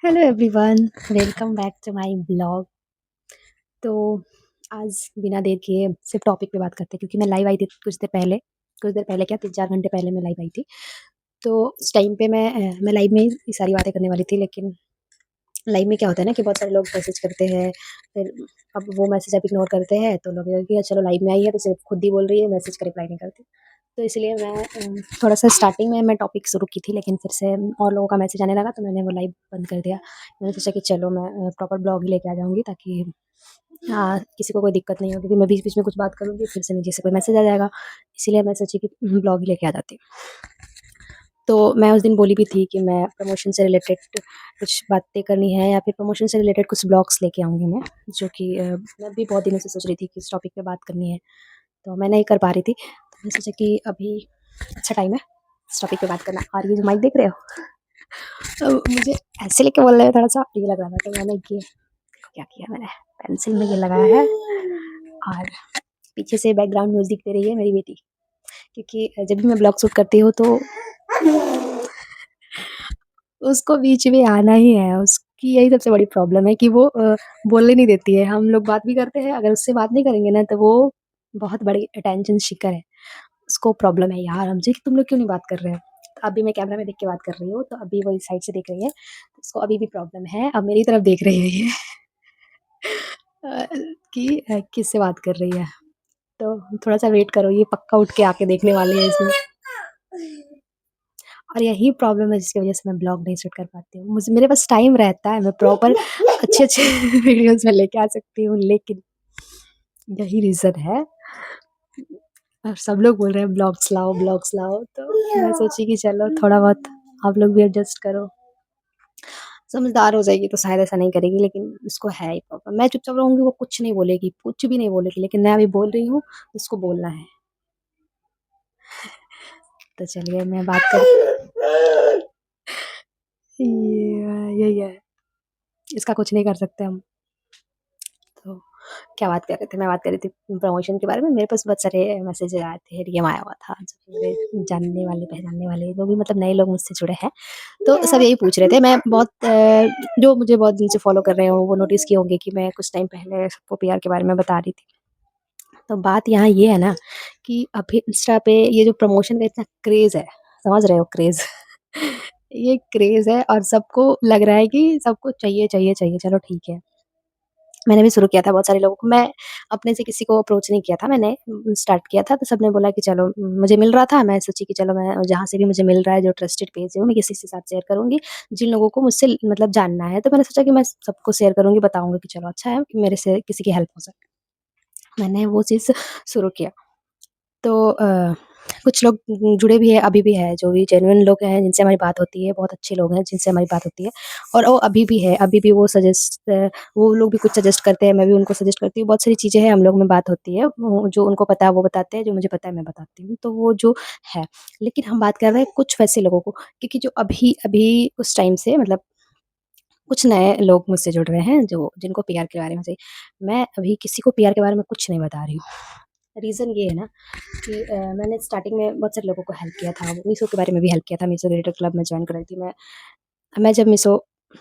Hello everyone, welcome back to my blog. तो आज बिना देर किए सिर्फ टॉपिक पे बात करते हैं क्योंकि मैं लाइव आई थी कुछ देर पहले क्या 3-4 घंटे पहले मैं लाइव आई थी। तो उस टाइम पे मैं लाइव में ही सारी बातें करने वाली थी, लेकिन लाइव में क्या होता है ना कि बहुत सारे लोग मैसेज करते हैं। फिर अब वो मैसेज आप इग्नोर करते हैं तो लोग कि चलो लाइव में आई है तो सिर्फ खुद ही बोल रही है, मैसेज का रिप्लाई नहीं करती। तो इसलिए मैं थोड़ा-सा स्टार्टिंग में मैं टॉपिक शुरू की थी, लेकिन फिर से और लोगों का मैसेज आने लगा तो मैंने वो लाइव बंद कर दिया। मैंने सोचा कि चलो मैं प्रॉपर ब्लॉग ही लेके आ जाऊँगी ताकि किसी को कोई दिक्कत नहीं हो, क्योंकि मैं बीच-बीच में कुछ बात करूँगी फिर से नीचे से कोई मैसेज आ जाएगा। इसीलिए मैं सोची कि ब्लॉग ही लेके आ जाती हूँ। तो मैं उस दिन बोली भी थी कि मैं प्रमोशन से रिलेटेड कुछ बातें करनी है या फिर प्रमोशन से रिलेटेड कुछ ब्लॉग्स लेके आऊँगी मैं, जो कि मैं भी बहुत दिनों से सोच रही थी कि इस टॉपिक पे बात करनी है। तो मैं नहीं कर पा रही थी, तो मैंने सोचा कि अभी अच्छा टाइम है इस टॉपिक पे बात करना। और ये जो माइक देख रहे हो, तो मुझे ऐसे लेके बोलने में थोड़ा-सा ये लग रहा था, तो मैंने ये क्या किया, मैंने पेंसिल में ये लगाया है और पीछे से बैकग्राउंड म्यूज़िक दे रही है मेरी बेटी, क्योंकि जब भी मैं ब्लॉग शूट करती हूँ तो उसको बीच में आना ही है। उसकी यही सबसे बड़ी प्रॉब्लम है कि वो बोलने नहीं देती है। हम लोग बात भी करते हैं, अगर उससे बात नहीं करेंगे ना तो वो बहुत बड़ी अटेंशन सीकर है। उसको प्रॉब्लम है यार हमसे कि तुम लोग क्यों नहीं बात कर रहे हो? तो अभी मैं कैमरा में देख के बात कर रही हूँ, तो अभी वो इस साइड से देख रही है। तो उसको अभी भी प्रॉब्लम है, अब मेरी तरफ देख रही है ये अ, कि किससे बात कर रही है। तो थोड़ा-सा वेट करो, ये पक्का उठ के आके देखने वाली है इसमें। और यही प्रॉब्लम है जिसकी वज़ह से मैं ब्लॉग नहीं शूट कर पाती हूँ। मुझे मेरे पास टाइम रहता है, मैं प्रॉपर अच्छे-अच्छे वीडियोज़ मैं लेके आ सकती हूँ, लेकिन यही रीज़न है। और सब लोग बोल रहे हैं ब्लॉग्स लाओ, तो मैं सोची कि चलो थोड़ा बहुत आप लोग भी एडजस्ट करो। समझदार हो जाएगी तो शायद ऐसा नहीं करेगी, लेकिन उसको है ही प्रॉब्लम। मैं चुपचाप रहूँगी, वो कुछ नहीं बोलेगी, कुछ भी नहीं बोलेगी, लेकिन मैं अभी बोल रही हूँ, उसको बोलना है। तो चलिए मैं बात कर ये यही है, इसका कुछ नहीं कर सकते हम। तो क्या बात कर रहे थे? मैं बात कर रही थी प्रमोशन के बारे में। मेरे पास बहुत सारे मैसेज आए थे, डीएम आया हुआ था, जो मेरे जानने वाले, पहचानने वाले जो भी मतलब नए लोग मुझसे जुड़े हैं, तो सब यही पूछ रहे थे। मैं बहुत जो मुझे बहुत दिन से फ़ॉलो कर रहे हो वो नोटिस किए होंगे कि मैं कुछ टाइम पहले सबको पीआर के बारे में बता रही थी। तो बात यहाँ ये है ना कि अभी इंस्टा पे ये जो प्रमोशन का इतना क्रेज़ है, समझ रहे हो क्रेज़? ये क्रेज़ है और सबको लग रहा है कि सबको चाहिए, चाहिए, चाहिए, चलो ठीक है। मैंने भी शुरू किया था बहुत सारे लोगों को, मैं अपने से किसी को अप्रोच नहीं किया था, मैंने स्टार्ट किया था तो सबने बोला कि चलो मुझे मिल रहा था, मैं सोची कि चलो मैं जहाँ से भी मुझे मिल रहा है जो ट्रस्टेड पेज है वो मैं किसी के साथ शेयर करूँगी, जिन लोगों को मुझसे मतलब जानना है। तो मैंने सोचा कि मैं सबको शेयर करूँगी, बताऊँगी कि चलो अच्छा है कि मेरे से किसी की हेल्प हो सके। मैंने वो चीज़ शुरू किया। तो कुछ लोग जुड़े भी हैं, अभी भी हैं, जो भी जेन्युइन लोग हैं जिनसे हमारी बात होती है, बहुत अच्छे लोग हैं जिनसे हमारी बात होती है और वो अभी भी है, अभी भी वो लोग भी कुछ सजेस्ट करते हैं, मैं भी उनको सजेस्ट करती हूँ। बहुत सारी चीज़ें हैं, हम लोग में बात होती है, वो जो उनको पता है वो बताते हैं, जो मुझे पता है मैं बताती हूँ, तो वो जो है। लेकिन हम बात कर रहे हैं कुछ वैसे लोगों को, क्योंकि जो अभी अभी उस टाइम से मतलब कुछ नए लोग मुझसे जुड़ रहे हैं, जो जिनको पीआर के बारे में चाहिए। मैं अभी किसी को पीआर के बारे में कुछ नहीं बता रही हूँ। रीज़न ये है ना कि मैंने स्टार्टिंग में बहुत सारे लोगों को हेल्प किया था, मीशो के बारे में भी हेल्प किया था, मीशो क्रिएटर क्लब में जॉइन कर रही थी मैं जब मीशो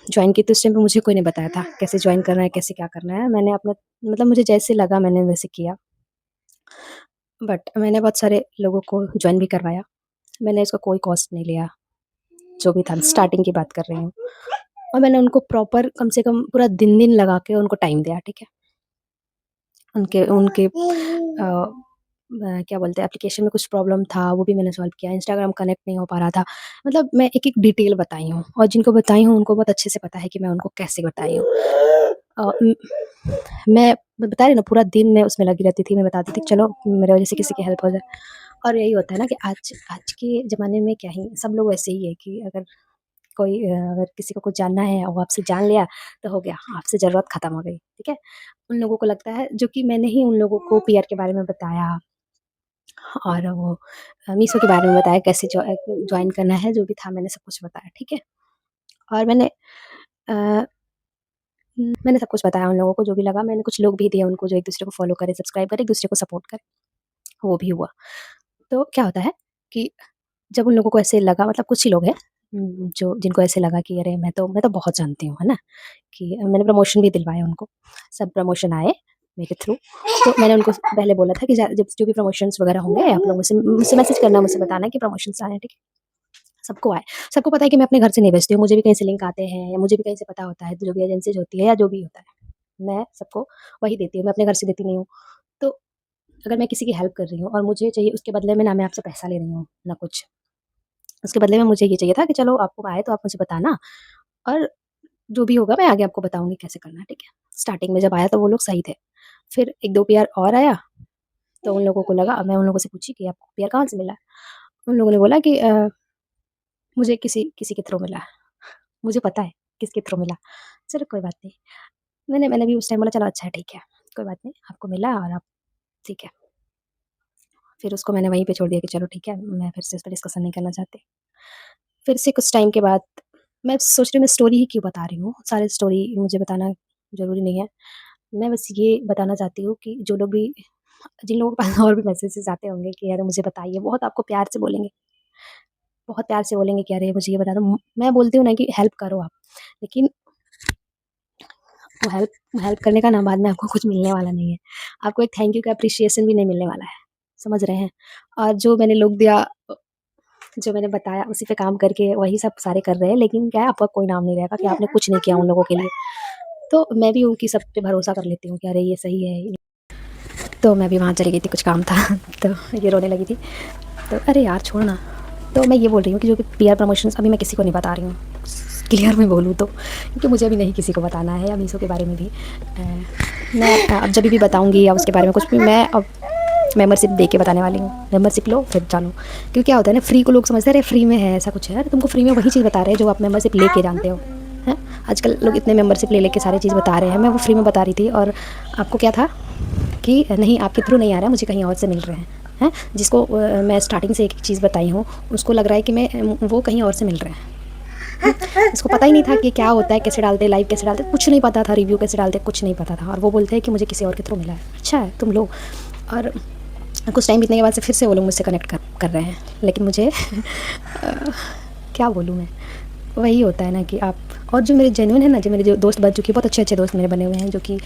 जॉइन की तो उस टाइम पे मुझे कोई नहीं बताया था, कैसे जॉइन करना है, कैसे क्या करना है। मैंने अपना मतलब मुझे जैसे लगा मैंने वैसे किया। बट मैंने बहुत सारे लोगों को जॉइन भी करवाया। मैंने इसका कोई कॉस्ट नहीं लिया, जो भी था स्टार्टिंग की बात कर रही हूँ। और मैंने उनको प्रॉपर कम से कम पूरा दिन-दिन लगा के उनको टाइम दिया, ठीक है? उनके उनके क्या बोलते हैं एप्लीकेशन में कुछ प्रॉब्लम था, वो भी मैंने सॉल्व किया। इंस्टाग्राम कनेक्ट नहीं हो पा रहा था। मतलब मैं एक-एक डिटेल बताई हूँ और जिनको बताई हूँ उनको बहुत अच्छे से पता है कि मैं उनको कैसे बताई हूँ। अ, उम, मैं बता रही हूँ ना पूरा दिन मैं उसमें लगी रहती थी, मैं बताती थी चलो मेरे वज़ह से किसी की हेल्प हो जाए। और यही होता है ना कि आज आज के ज़माने में क्या ही सब लोग वैसे ही है कि अगर किसी को कुछ जानना है और वो आपसे जान लिया तो हो गया, आपसे ज़रूरत ख़त्म हो गई, ठीक है? उन लोगों को लगता है जो कि मैंने ही उन लोगों को पीआर के बारे में बताया और वो मीशो के बारे में बताया कैसे जॉइन करना है, जो भी था मैंने सब कुछ बताया, ठीक है? और अ, मैंने सब कुछ बताया उन लोगों को जो भी लगा, मैंने कुछ लोग भी दिए उनको जो एक-दूसरे को फ़ॉलो करे, सब्सक्राइब करे, एक-दूसरे को सपोर्ट करे, वो भी हुआ। तो क्या होता है कि जब उन लोगों को ऐसे लगा मतलब कुछ ही लोग हैं, जो जिनको ऐसे लगा कि अरे मैं तो बहुत जानती हूँ, है ना? कि मैंने प्रमोशन भी दिलवाया उनको, सब प्रमोशन आए मेरे थ्रू। तो मैंने उनको पहले बोला था कि जब जो भी प्रमोशंस वगैरह होंगे आप लोग मुझसे मैसेज करना, मुझे बताना कि प्रमोशंस आए हैं, ठीक है? सबको आए। सबको पता है कि मैं अपने घर से नहीं भेजती हूँ, मुझे भी कहीं से लिंक आते हैं या मुझे भी कहीं से पता होता है, तो जो भी एजेंसीज़ होती है या जो भी होता है, मैं सबको वही देती हूँ, मैं अपने घर से देती नहीं हूँ। तो अगर मैं किसी की हेल्प कर रही हूँ और मुझे चाहिए उसके बदले में, ना मैं आपसे पैसा ले रही हूँ, ना कुछ। उसके बदले में मुझे ये चाहिए था कि चलो आपको आए तो आप मुझे बताना, और जो भी होगा मैं आगे आपको बताऊँगी कैसे करना है, ठीक है? स्टार्टिंग में जब आया तो वो लोग सही थे। फिर 1-2 पीआर और आया, तो उन लोगों को लगा, मैं उन लोगों से पूछी कि आपको पीआर कहाँ से मिला? उन लोगों ने बोला कि मुझे किसी किसी के थ्रू मिला। मुझे पता है किसके थ्रू मिला। चलो कोई बात नहीं। मैंने भी उस टाइम बोला चलो अच्छा है, ठीक है, कोई बात नहीं, आपको मिला और आप ठीक है। फिर उसको मैंने वहीं पे छोड़ दिया कि चलो ठीक है, मैं फिर से इस पे डिस्कशन नहीं करना चाहती। फिर से कुछ टाइम के बाद मैं सोच रही हूँ मैं स्टोरी ही क्यों बता रही हूँ, सारी स्टोरी मुझे बताना ज़रूरी नहीं है। मैं बस ये बताना चाहती हूँ कि जो लोग भी, जिन लोगों के पास और भी मैसेजेस आते होंगे कि अरे मुझे बताइए, बहुत आपको प्यार से बोलेंगे, बहुत प्यार से बोलेंगे कि अरे मुझे ये बता दो। मैं बोलती हूँ ना कि हेल्प करो आप, लेकिन वो हेल्प हेल्प करने का ना बाद में आपको कुछ मिलने वाला नहीं है। आपको एक थैंक यू का एप्रिसिएशन भी नहीं मिलने वाला है, समझ रहे हैं? और जो मैंने लोग दिया, जो मैंने बताया उसी पे काम करके वही सब सारे कर रहे हैं, लेकिन क्या है, आपका कोई नाम नहीं रहेगा कि आपने कुछ नहीं किया उन लोगों के लिए। तो मैं भी उनकी सब पे भरोसा कर लेती हूँ कि अरे ये सही है। तो मैं भी वहाँ चली गई थी, कुछ काम था तो ये रोने लगी थी। तो अरे यार छोड़ ना। तो मैं ये बोल रही हूँ कि जो कि पीआर प्रमोशंस अभी मैं किसी को नहीं बता रही हूँ, क्लियर में बोलूँ तो, क्योंकि मुझे अभी नहीं किसी को बताना है, या मीशो के बारे में भी मैं अब जब भी बताऊँगी या उसके बारे में कुछ भी, मैं अब मेंबरशिप दे के बताने वाली हूँ। मेंबरशिप लो फिर जानो, क्योंकि क्या होता है ना, फ्री को लोग समझते हैं अरे फ्री में है, ऐसा कुछ है। अरे तुमको फ्री में वही चीज़ बता रहे हैं जो आप मेंबरशिप लेके जानते हो, हैं? आजकल लोग इतने मेंबरशिप ले लेके सारी चीज़ बता रहे हैं, मैं वो फ्री में बता रही थी, और आपको क्या था कि नहीं आपके थ्रू नहीं आ रहा है, मुझे कहीं और से मिल रहे हैं, हैं? जिसको मैं स्टार्टिंग से एक चीज़ बताई हूँ, उसको लग रहा है कि मैं वो कहीं और से मिल रहे हैं। इसको पता ही नहीं था कि क्या होता है, कैसे डालते, लाइव कैसे डालते, कुछ नहीं पता था, रिव्यू कैसे डालते, कुछ नहीं पता था, और वो बोलते हैं कि मुझे किसी और के थ्रू मिला है। अच्छा है, तुम लो। और कुछ टाइम बीतने के बाद से फिर से वो लोग मुझसे कनेक्ट कर रहे हैं, लेकिन मुझे क्या बोलूँ मैं, वही होता है ना कि आप, और जो मेरे जेन्युइन है ना, जो मेरे जो दोस्त बन चुके हैं, बहुत अच्छे दोस्त मेरे बने हुए हैं, जो कि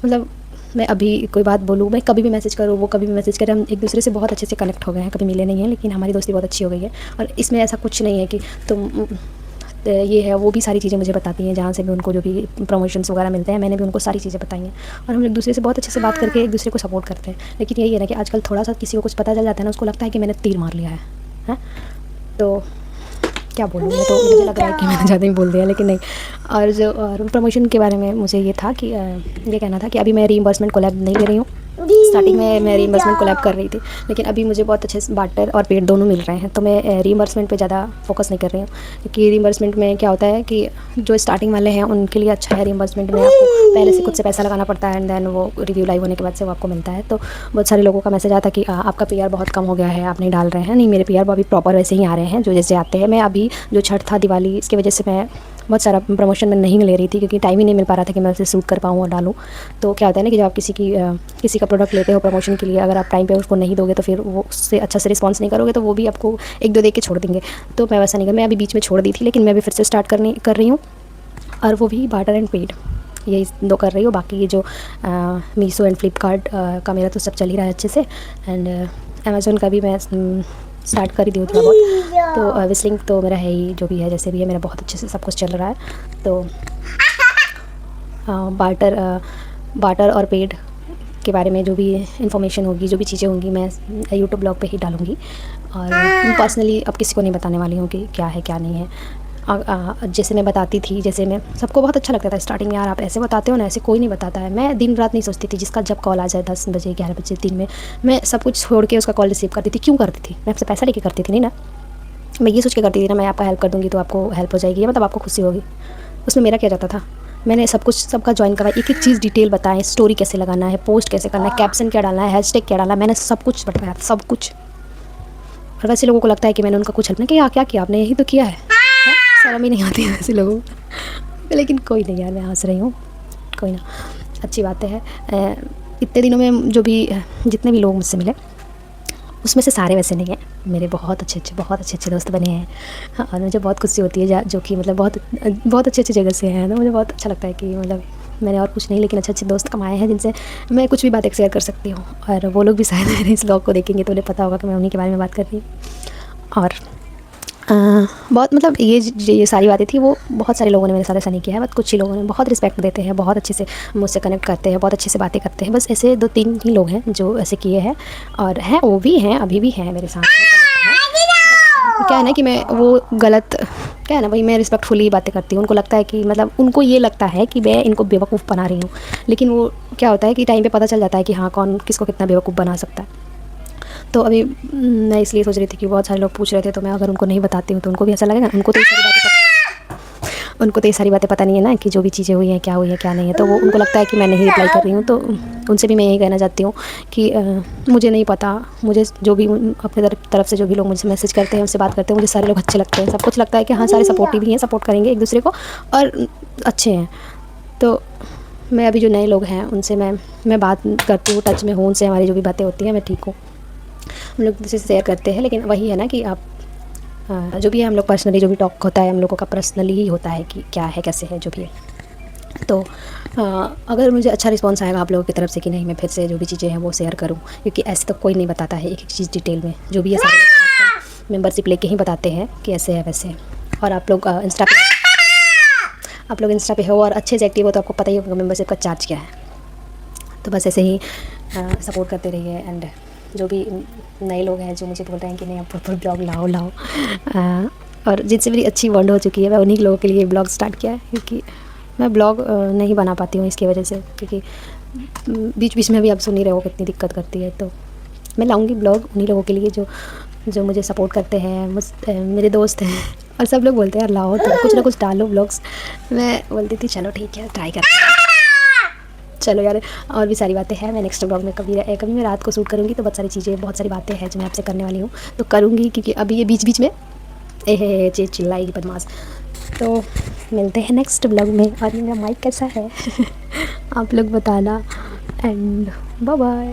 मतलब मैं अभी कोई बात बोलूँ, मैं कभी भी मैसेज करूँ, वो कभी भी मैसेज करें, हम एक दूसरे से बहुत अच्छे से कनेक्ट हो गए हैं, कभी मिले नहीं हैं, लेकिन हमारी दोस्ती बहुत अच्छी हो गई है। और इसमें ऐसा कुछ नहीं है कि तुम ये है, वो भी सारी चीज़ें मुझे बताती हैं, जहाँ से भी उनको जो भी प्रमोशंस वगैरह मिलते हैं, मैंने भी उनको सारी चीज़ें बताई हैं, और हम एक दूसरे से बहुत अच्छे से बात करके एक दूसरे को सपोर्ट करते हैं। लेकिन यही है ना कि आजकल थोड़ा सा किसी को कुछ पता चल जाता है ना, उसको लगता है कि मैंने तीर मार लिया है? तो क्या बोलूँ मैं, तो मुझे लग रहा है कि मैंने ज़्यादा ही बोल दिया, लेकिन नहीं। और प्रमोशन के बारे में मुझे ये था कि ये कहना था कि अभी मैं रीइंबर्समेंट कोलैब नहीं ले रही हूँ। स्टार्टिंग में मैं रीइंबर्समेंट कोलैब कर रही थी, लेकिन अभी मुझे बहुत अच्छे से बार्टर और पेड दोनों मिल रहे हैं, तो मैं रीइंबर्समेंट पे ज़्यादा फोकस नहीं कर रही हूँ। क्योंकि रीइंबर्समेंट में क्या होता है कि जो स्टार्टिंग वाले हैं उनके लिए अच्छा है, रीइंबर्समेंट में आपको पहले से खुद से पैसा लगाना पड़ता है, एंड देन वो रिव्यू लाइव होने के बाद से वो आपको मिलता है। तो बहुत सारे लोगों का मैसेज आता कि आपका पीआर बहुत कम हो गया है, आप नहीं डाल रहे हैं। नहीं, मेरे पीआर अभी प्रॉपर वैसे ही आ रहे हैं जो जैसे आते हैं। मैं अभी जो छठ था, दिवाली, इसकी वजह से मैं बहुत सारा प्रमोशन में नहीं ले रही थी, क्योंकि टाइम ही नहीं मिल पा रहा था कि मैं उसे सूट कर पाऊँ और डालूँ। तो क्या होता है ना कि जब आप किसी का प्रोडक्ट लेते हो प्रमोशन के लिए, अगर आप टाइम पे उसको नहीं दोगे तो फिर वो उससे अच्छा से रिस्पॉन्स नहीं करोगे, तो वो भी आपको 1-2 दे के छोड़ देंगे। तो मैं वैसा नहीं कर, मैं अभी बीच में छोड़ दी थी, लेकिन मैं अभी फिर से स्टार्ट कर रही हूँ, और वो भी बार्टर एंड पेड, यही 2 कर रही हूँ। बाकी ये जो मीशो एंड फ्लिपकार्ट का मेरा तो सब चल ही रहा है अच्छे से, एंड अमेज़न का भी मैं स्टार्ट कर ही दी हूँ थोड़ा बहुत। तो विस्लिंग तो मेरा है ही, जो भी है जैसे भी है, मेरा बहुत अच्छे से सब कुछ चल रहा है। तो बार्टर बार्टर और पेड के बारे में जो भी इन्फॉर्मेशन होगी, जो भी चीज़ें होंगी, मैं यूट्यूब ब्लॉग पे ही डालूँगी, और पर्सनली अब किसी को नहीं बताने वाली हूँ कि क्या है क्या नहीं है। जैसे मैं बताती थी, जैसे मैं, सबको बहुत अच्छा लगता था स्टार्टिंग में, यार आप ऐसे बताते हो ना, ऐसे कोई नहीं बताता है। मैं दिन रात नहीं सोचती थी, जिसका जब कॉल आ जाए 10 बजे 11 बजे दिन में, मैं सब कुछ छोड़ के उसका कॉल रिसीव करती थी। क्यों करती थी? मैं आपसे पैसा लेके करती थी नहीं ना, मैं ये सोच के करती थी ना, मैं आपका हेल्प कर दूँगी तो आपको हेल्प हो जाएगी, मतलब आपको खुशी होगी। उसमें मेरा क्या जाता था? मैंने सब कुछ सबका जॉइन करवाया, एक-एक चीज़ डिटेल बताएँ, स्टोरी कैसे लगाना है, पोस्ट कैसे करना है, कैप्शन क्या डालना है, हैशटैग क्या डालना है, मैंने सब कुछ बताया, सब कुछ। और वैसे लोगों को लगता है कि मैंने उनका कुछ हेल्प नहीं किया। क्या किया आपने? यही तो किया है। शर्म ही नहीं आती है ऐसे लोगों को। लेकिन कोई नहीं यार, मैं हँस रही हूँ, कोई ना, अच्छी बातें हैं। इतने दिनों में जो भी जितने भी लोग मुझसे मिले, उसमें से सारे वैसे नहीं हैं, मेरे बहुत अच्छे दोस्त बने हैं। हाँ, और मुझे बहुत खुशी होती है जो कि मतलब बहुत अच्छी जगह से हैं, तो मुझे बहुत अच्छा लगता है कि मतलब मैंने और कुछ नहीं लेकिन अच्छे दोस्त कमाए हैं जिनसे मैं कुछ भी बातें शेयर कर सकती हूँ। और वो लोग भी शायद मेरे इस व्लॉग को देखेंगे तो उन्हें पता होगा कि मैं उन्हीं के बारे में बात कर रही हूँ। और बहुत मतलब ये सारी बातें थी, वो बहुत सारे लोगों ने मेरे साथ ऐसा नहीं किया है, बट कुछ ही लोगों ने बहुत रिस्पेक्ट देते हैं, बहुत अच्छे से मुझसे कनेक्ट करते हैं, बहुत अच्छे से बातें करते हैं। बस ऐसे 2-3 ही लोग हैं जो ऐसे किए हैं, और हैं वो भी हैं, अभी भी हैं मेरे साथ। क्या है ना कि मैं वो गलत क्या है ना, वही मैं रिस्पेक्टफुली बातें करती हूँ। उनको लगता है कि मतलब उनको ये लगता है कि मैं इनको बेवकूफ़ बना रही हूँ, लेकिन वो क्या होता है कि टाइम पे पता चल जाता है कि हाँ, कौन किसको कितना बेवकूफ़ बना सकता है। तो अभी मैं इसलिए सोच रही थी कि बहुत सारे लोग पूछ रहे थे, तो मैं अगर उनको नहीं बताती हूँ तो उनको भी ऐसा लगेगा, उनको तो ये सारी बातें पता नहीं है ना कि जो भी चीज़ें हुई हैं, क्या हुई है क्या नहीं है, तो वो उनको लगता है कि मैं नहीं रिप्लाई कर रही हूँ। तो उनसे भी मैं यही कहना चाहती हूँ कि मुझे नहीं पता, मुझे जो भी अपने तरफ से जो भी लोग मुझसे मैसेज करते हैं, उनसे बात करते हैं, मुझे सारे लोग अच्छे लगते हैं। सब कुछ लगता है कि हाँ, सारे सपोर्टिव ही हैं, सपोर्ट करेंगे एक दूसरे को और अच्छे हैं। तो मैं अभी जो नए लोग हैं उनसे मैं बात करती हूँ, टच में हूँ, उनसे हमारी जो भी बातें होती हैं मैं ठीक हूँ, हम लोग दूसरे से शेयर करते हैं। लेकिन वही है ना कि आप जो भी है, हम लोग पर्सनली जो भी टॉक होता है हम लोगों का पर्सनली ही होता है कि क्या है कैसे है जो भी है। तो अगर मुझे अच्छा रिस्पॉन्स आएगा आप लोगों की तरफ से कि नहीं, मैं फिर से जो भी चीज़ें हैं वो शेयर करूं, क्योंकि ऐसे तो कोई नहीं बताता है एक चीज़ डिटेल में, जो भी है सारे मेंबरशिप लेके ही बताते हैं कि ऐसे है वैसे है। और आप लोग इंस्टा पे हो और अच्छे से एक्टिव हो तो आपको पता ही होगा मेंबरशिप का चार्ज क्या है। तो बस ऐसे ही सपोर्ट करते रहिए। एंड जो भी नए लोग हैं जो मुझे बोल रहे हैं कि नहीं आप प्रॉपर ब्लॉग लाओ और जिनसे मेरी अच्छी बॉन्ड हो चुकी है, मैं उन्हीं लोगों के लिए ब्लॉग स्टार्ट किया है, क्योंकि मैं ब्लॉग नहीं बना पाती हूँ इसकी वजह से, क्योंकि बीच में भी आप सुन ही रहे हो कितनी दिक्कत करती है। तो मैं लाऊंगी ब्लॉग उन्हीं लोगों के लिए जो मुझे सपोर्ट करते हैं, मेरे दोस्त हैं। और सब लोग बोलते हैं यार लाओ तो कुछ ना कुछ डालो ब्लॉग्स। मैं बोलती थी चलो ठीक है ट्राई करते हैं। चलो यार, और भी सारी बातें हैं, मैं नेक्स्ट ब्लॉग में कभी मैं रात को शूट करूँगी तो बहुत सारी बातें हैं जो मैं आपसे करने वाली हूँ, तो करूँगी, क्योंकि अभी ये बीच में चिल्लाएगी बदमाश। तो मिलते हैं नेक्स्ट ब्लॉग में। और ये मेरा माइक कैसा है आप लोग बताना। And bye bye.